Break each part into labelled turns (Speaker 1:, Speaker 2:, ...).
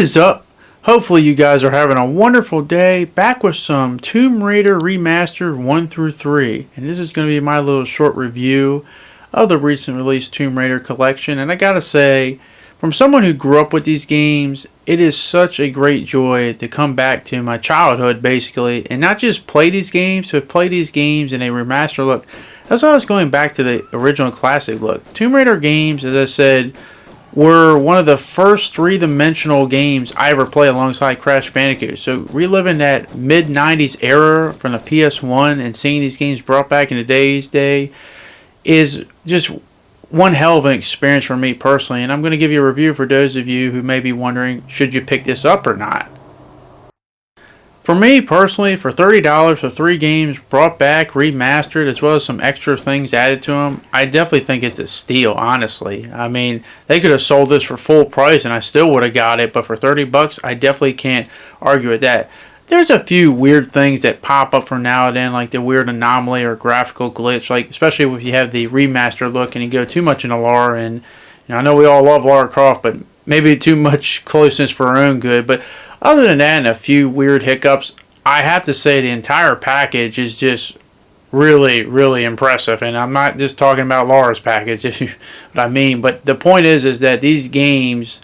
Speaker 1: is up? Hopefully you guys are having a wonderful day. Back with some Tomb Raider Remastered 1 through 3. And this is going to be my little short review of the recent released Tomb Raider collection. And I gotta say, from someone who grew up with these games, it is such a great joy to come back to my childhood basically and not just play these games, but play these games in a remastered look. That's why I was going back to the original classic look. Tomb Raider games, as I said, were one of the first three-dimensional games I ever played alongside Crash Bandicoot. So reliving that mid-90s era from the PS1 and seeing these games brought back in today's day is just one hell of an experience for me personally. And I'm going to give you a review for those of you who may be wondering, should you pick this up or not? For me personally, for $30 for 3 games brought back, remastered, as well as some extra things added to them, I definitely think it's a steal, honestly. I mean, they could have sold this for full price and I still would have got it, but for 30 bucks, I definitely can't argue with that. There's a few weird things that pop up from now and then, like the weird anomaly or graphical glitch, like especially if you have the remastered look and you go too much into Lara, and I know we all love Lara Croft, but maybe too much closeness for our own good. But other than that and a few weird hiccups, I have to say the entire package is just really, really impressive. And I'm not just talking about Lara's package, if you know what I mean. But the point is that these games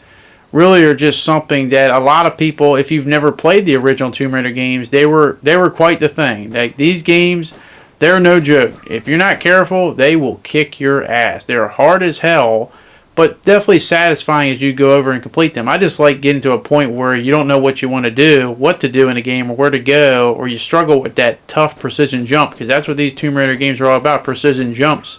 Speaker 1: really are just something that a lot of people, if you've never played the original Tomb Raider games, they were quite the thing. Like, these games, they're no joke. If you're not careful, they will kick your ass. They're hard as hell, but definitely satisfying as you go over and complete them. I just like getting to a point where you don't know what you want to do, what to do in a game, or where to go, or you struggle with that tough precision jump, because that's what these Tomb Raider games are all about, precision jumps.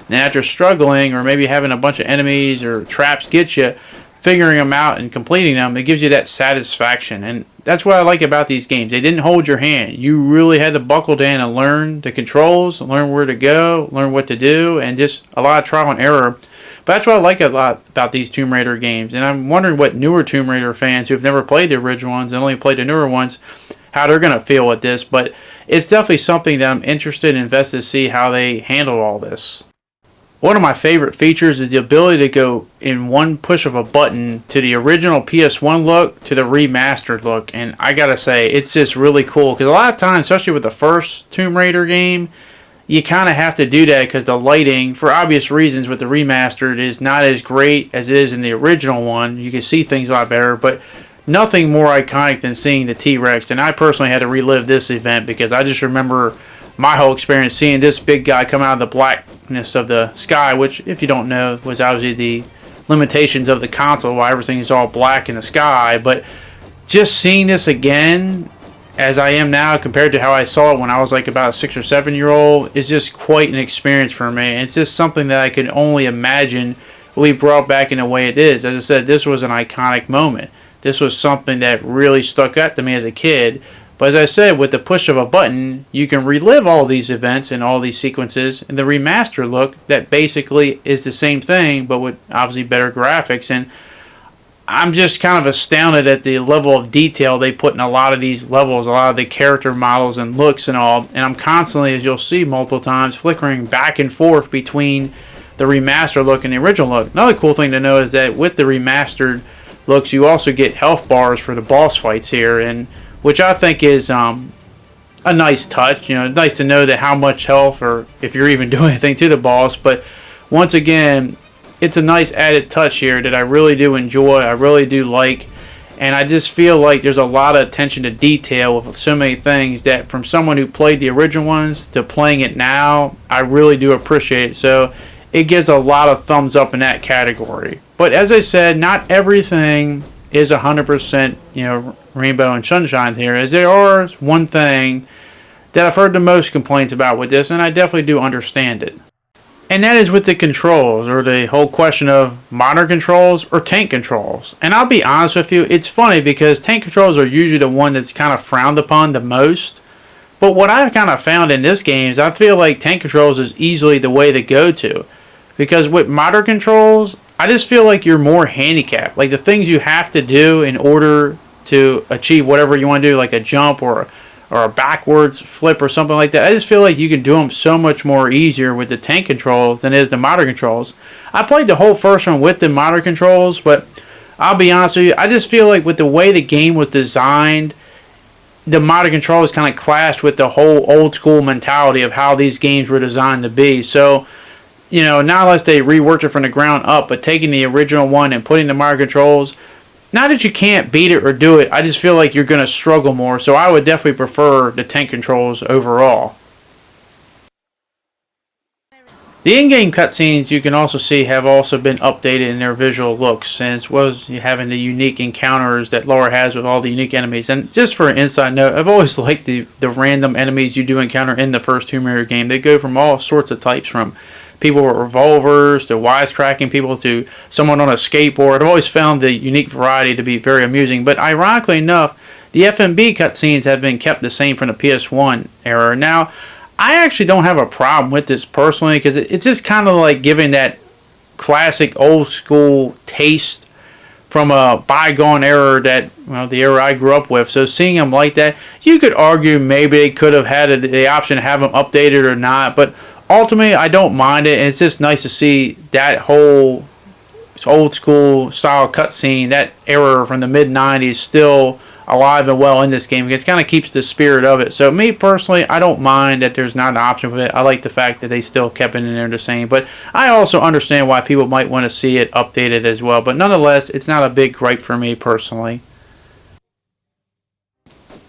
Speaker 1: And after struggling, or maybe having a bunch of enemies or traps get you, figuring them out and completing them, it gives you that satisfaction. And that's what I like about these games. They didn't hold your hand. You really had to buckle down and learn the controls, learn where to go, learn what to do, and just a lot of trial and error. But that's what I like a lot about these Tomb Raider games. And I'm wondering what newer Tomb Raider fans who have never played the original ones and only played the newer ones, how they're going to feel with this. But it's definitely something that I'm interested and invested to see how they handle all this. One of my favorite features is the ability to go in one push of a button to the original PS1 look to the remastered look. And I gotta say, it's just really cool, because a lot of times, especially with the first Tomb Raider game, you kind of have to do that because the lighting, for obvious reasons, with the remastered is not as great as it is in the original one. You can see things a lot better, but nothing more iconic than seeing the T-Rex. And I personally had to relive this event because I just remember my whole experience seeing this big guy come out of the blackness of the sky, which, if you don't know, was obviously the limitations of the console, why everything is all black in the sky. But just seeing this again, as I am now, compared to how I saw it when I was like about a 6 or 7 year old, is just quite an experience for me. And it's just something that I can only imagine will be brought back in the way it is. As I said, this was an iconic moment. This was something that really stuck out to me as a kid. But as I said, with the push of a button, you can relive all these events and all these sequences in the remaster look that basically is the same thing, but with obviously better graphics. And I'm just kind of astounded at the level of detail they put in a lot of these levels, a lot of the character models and looks and all. And I'm constantly, as you'll see multiple times, flickering back and forth between the remaster look and the original look. Another cool thing to know is that with the remastered looks, you also get health bars for the boss fights here, and which I think is a nice touch. You know, it's nice to know that how much health, or if you're even doing anything to the boss. But once again, it's a nice added touch here that I really do enjoy, I really do like, and I just feel like there's a lot of attention to detail with so many things that, from someone who played the original ones to playing it now, I really do appreciate it. So it gives a lot of thumbs up in that category. But as I said, not everything is 100%, rainbow and sunshine here, as there are one thing that I've heard the most complaints about with this, and I definitely do understand it. And that is with the controls, or the whole question of modern controls or tank controls. And I'll be honest with you, it's funny because tank controls are usually the one that's kind of frowned upon the most. But what I've kind of found in this game is I feel like tank controls is easily the way to go to. Because with modern controls, I just feel like you're more handicapped. Like the things you have to do in order to achieve whatever you want to do, like a jump or a backwards flip or something like that. I just feel like you can do them so much more easier with the tank controls than it is the modern controls. I played the whole first one with the modern controls, but I'll be honest with you, I just feel like with the way the game was designed, the modern controllers kind of clashed with the whole old school mentality of how these games were designed to be. So, not unless they reworked it from the ground up, but taking the original one and putting the modern controls, not that you can't beat it or do it, I just feel like you're going to struggle more. So I would definitely prefer the tank controls overall. The in-game cutscenes you can also see have also been updated in their visual looks, as well as having the unique encounters that Lara has with all the unique enemies. And just for an inside note, I've always liked the random enemies you do encounter in the first Tomb Raider game. They go from all sorts of types, from people with revolvers to wisecracking people to someone on a skateboard. I've always found the unique variety to be very amusing. But ironically enough, the FMB cutscenes have been kept the same from the PS1 era. Now, I actually don't have a problem with this personally, because it's just kind of like giving that classic old school taste from a bygone era that, the era I grew up with. So seeing them like that, you could argue maybe they could have had the option to have them updated or not, but ultimately I don't mind it, and it's just nice to see that whole old school style cutscene, that era from the mid 90s, still alive and well in this game, because it kind of keeps the spirit of it. So me personally, I don't mind that there's not an option for it. I like the fact that they still kept it in there the same, but I also understand why people might want to see it updated as well. But nonetheless, it's not a big gripe for me personally.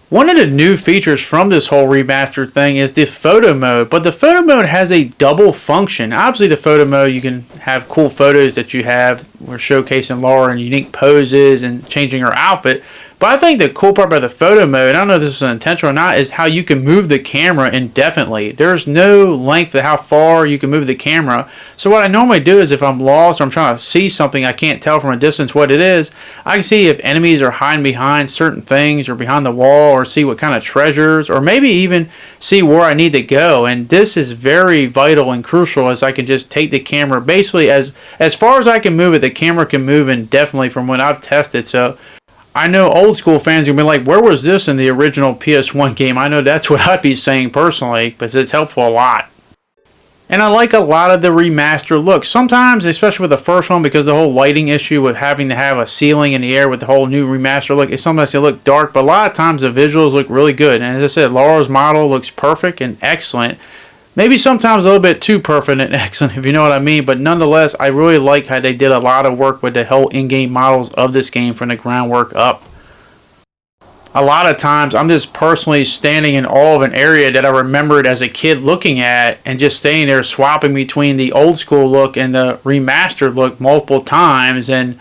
Speaker 1: One of the new features from this whole remastered thing is the photo mode, but the photo mode has a double function. Obviously, the photo mode, you can have cool photos that you have. We're showcasing Lara in unique poses and changing her outfit. But I think the cool part about the photo mode, I don't know if this is intentional or not, is how you can move the camera indefinitely. There's no length to how far you can move the camera. So what I normally do is if I'm lost or I'm trying to see something I can't tell from a distance what it is, I can see if enemies are hiding behind certain things or behind the wall, or see what kind of treasures, or maybe even see where I need to go. And this is very vital and crucial, as I can just take the camera basically as far as I can move it. The camera can move indefinitely from what I've tested. So I know old school fans are going to be like, where was this in the original PS1 game? I know that's what I'd be saying personally, because it's helpful a lot. And I like a lot of the remastered look. Sometimes, especially with the first one, because the whole lighting issue with having to have a ceiling in the air with the whole new remastered look, it sometimes can look dark, but a lot of times the visuals look really good. And as I said, Lara's model looks perfect and excellent. Maybe sometimes a little bit too perfect and excellent, if you know what I mean. But nonetheless, I really like how they did a lot of work with the whole in-game models of this game from the groundwork up. A lot of times, I'm just personally standing in awe of an area that I remembered as a kid looking at, and just staying there swapping between the old school look and the remastered look multiple times. And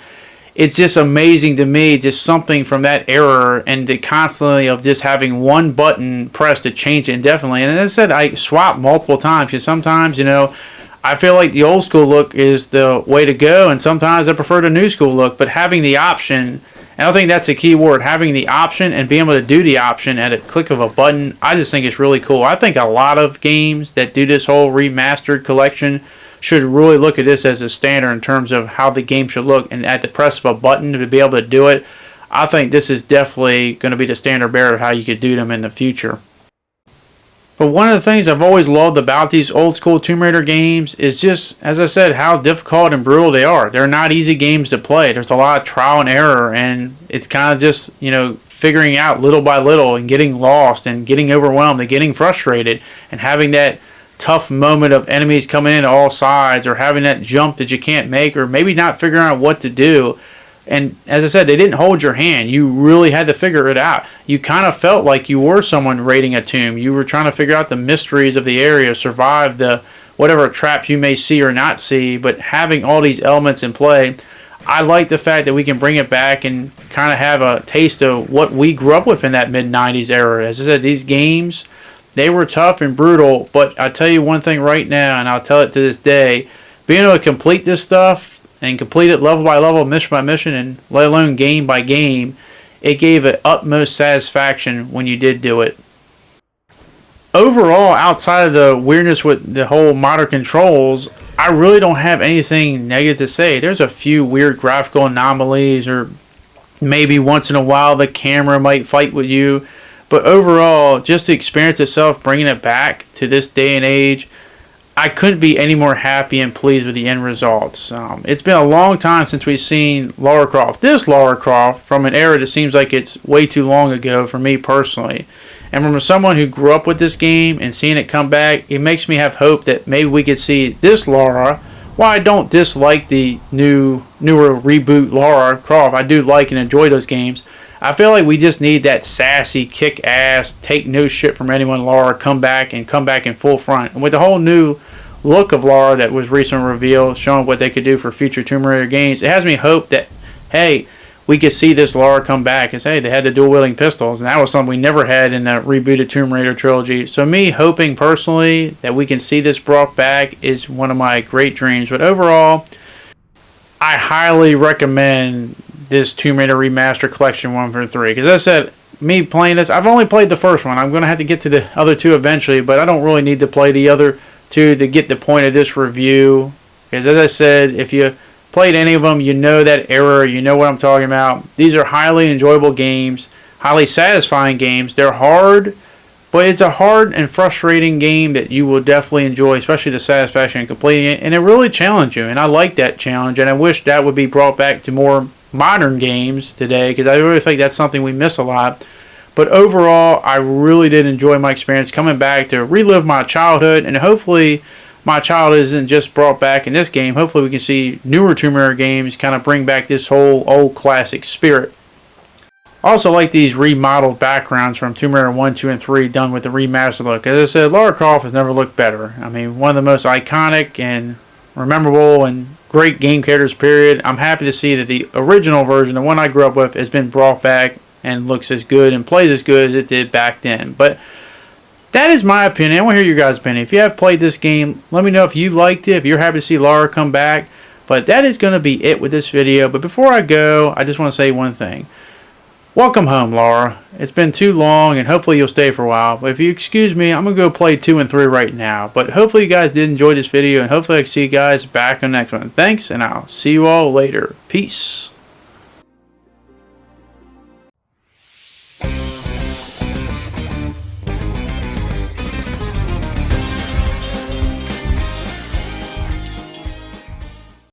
Speaker 1: it's just amazing to me, just something from that era, and the constantly of just having one button pressed to change it indefinitely. And as I said, I swap multiple times, because sometimes, I feel like the old school look is the way to go, and sometimes I prefer the new school look. But having the option, and I think that's a key word, having the option and being able to do the option at a click of a button, I just think it's really cool. I think a lot of games that do this whole remastered collection should really look at this as a standard in terms of how the game should look, and at the press of a button to be able to do it. I think this is definitely going to be the standard bearer of how you could do them in the future. But one of the things I've always loved about these old school Tomb Raider games is just, as I said, how difficult and brutal they are. They're not easy games to play. There's a lot of trial and error, and it's kind of just, figuring out little by little and getting lost and getting overwhelmed and getting frustrated and having that tough moment of enemies coming in all sides, or having that jump that you can't make, or maybe not figuring out what to do. And as I said, they didn't hold your hand. You really had to figure it out. You kind of felt like you were someone raiding a tomb. You were trying to figure out the mysteries of the area, survive the whatever traps you may see or not see. But having all these elements in play, I like the fact that we can bring it back and kind of have a taste of what we grew up with in that mid-90s era. As I said, these games, they were tough and brutal. But I'll tell you one thing right now, and I'll tell it to this day, being able to complete this stuff and complete it level by level, mission by mission, and let alone game by game, it gave it utmost satisfaction when you did do it. Overall, outside of the weirdness with the whole modern controls, I really don't have anything negative to say. There's a few weird graphical anomalies, or maybe once in a while the camera might fight with you. But overall, just the experience itself, bringing it back to this day and age, I couldn't be any more happy and pleased with the end results. It's been a long time since we've seen Lara Croft. This Lara Croft from an era that seems like it's way too long ago for me personally. And from someone who grew up with this game and seeing it come back, it makes me have hope that maybe we could see this Lara. While I don't dislike the newer reboot Lara Croft, I do like and enjoy those games. I feel like we just need that sassy, kick-ass, take no shit from anyone Lara come back in full front. And with the whole new look of Lara that was recently revealed, showing what they could do for future Tomb Raider games, it has me hope that, hey, we could see this Lara come back. Because, hey, they had the dual-wielding pistols, and that was something we never had in the rebooted Tomb Raider trilogy. So me hoping personally that we can see this brought back is one of my great dreams. But overall, I highly recommend this Tomb Raider Remastered Collection 1 through 3. Because as I said, me playing this, I've only played the first one. I'm going to have to get to the other two eventually, but I don't really need to play the other two to get the point of this review. Because as I said, if you played any of them, you know that era, you know what I'm talking about. These are highly enjoyable games, highly satisfying games. They're hard, but it's a hard and frustrating game that you will definitely enjoy, especially the satisfaction in completing it. And it really challenged you, and I like that challenge, and I wish that would be brought back to more modern games today, because I really think that's something we miss a lot. But overall, I really did enjoy my experience coming back to relive my childhood, and hopefully my childhood isn't just brought back in this game. Hopefully we can see newer Tomb Raider games kind of bring back this whole old classic spirit. I also like these remodeled backgrounds from Tomb Raider 1, 2, and 3 done with the remastered look. As I said, Lara Croft has never looked better. I mean, one of the most iconic and memorable and great game characters, period. I'm happy to see that the original version, the one I grew up with, has been brought back and looks as good and plays as good as it did back then. But that is my opinion. I want to hear your guys' opinion. If you have played this game, let me know if you liked it, if you're happy to see Lara come back. But that is going to be it with this video. But before I go, I just want to say one thing. Welcome home, Lara. It's been too long, and hopefully you'll stay for a while. But if you excuse me, I'm going to go play 2 and 3 right now. But hopefully you guys did enjoy this video, and hopefully I can see you guys back on the next one. Thanks, and I'll see you all later. Peace.